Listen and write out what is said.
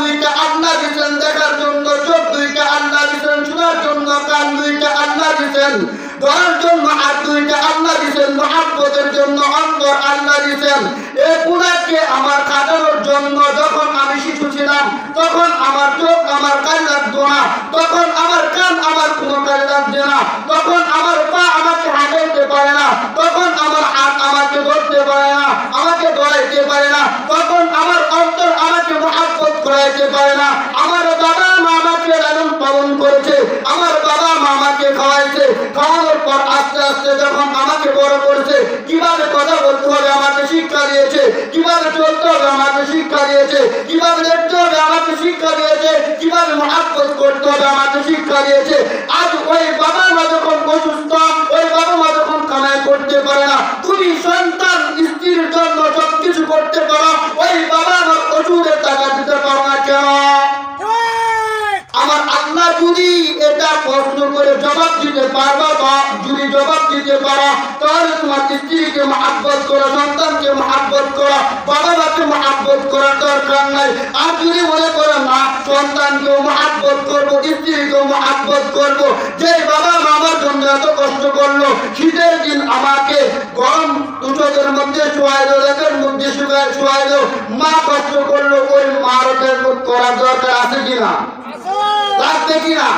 দুইটা আল্লাহ দিয়েছেন দেখার জন্য, চোখ দুইটা আল্লাহ দিয়েছেন শোনার জন্য, কান দুইটা আল্লাহ দিয়েছেন ধরার জন্য, আর দুইটা আল্লাহ দিয়েছেন মহব্বতের জন্য, অন্তর আল্লাহ দিয়েছেন এগুলাকে আমার কাটানোর জন্য। যখন আমি শিশু ছিলাম তখন আমার চোখ আমার কান লাগতো না, তখন আমার কান আমার কোনো কাজে লাগছে না, তখন আমার পা আমাকে হাঁটাইতে পারে না, তখন আমার হাত আমাকে ধরতে পারে না, আমাকে ধরাইতে পারে না, তখন আমার অন্তর আমাকে মহব্বত করাইতে পারে না। আমার বাবা মা আমাকে লালন পালন করেছে, আমার বাবা মা আমাকে খাওয়াইছে, খাওয়ানোর পর আস্তে আস্তে যখন আমাকে বড় করেছে, কিভাবে কথা বলতে হবে আমাকে শিক্ষা দিয়েছে, কিভাবে চলতে হবে আমাকে শিক্ষা দিয়েছে, কিভাবে দেখতে হবে আমাকে শিক্ষা দিয়েছে, কিভাবে মহব্বত করতে হবে আমাকে শিক্ষা দিয়েছে। আজ ওই বাবা মা যখন অসুস্থ, ওই বাবা মা যখন কামাই করতে পারে না, তুমি সন্তান স্ত্রীর জন্য সবকিছু করতে পারো, ওই বাবা মা ওষুধের টাকা দিতে পারো না কেন? আমার আল্লাহ যদি এটা প্রশ্ন করে জবাব দিতে পারবা, যদি জবাব দিতে পারো, তাহলে তোমার স্ত্রীকে মহব্বত করো, সন্তানকে মহব্বত করো, বাবা মাকে মহব্বত করার দরকার নাই। আর যদি মনে করো না সন্তানকেও মহব্বত করবো, স্ত্রীকেও মহব্বত করবো, যে বাবা মা আমার জন্য এত কষ্ট করলো, শীতের দিন আমাকে গরম তুষকের মধ্যে শোয়াইলো, রেখের মধ্যে শোয়াইলো, মা কষ্ট করলো, ওই মার করার দরকার আছে কিনা? লাগবে কিনা?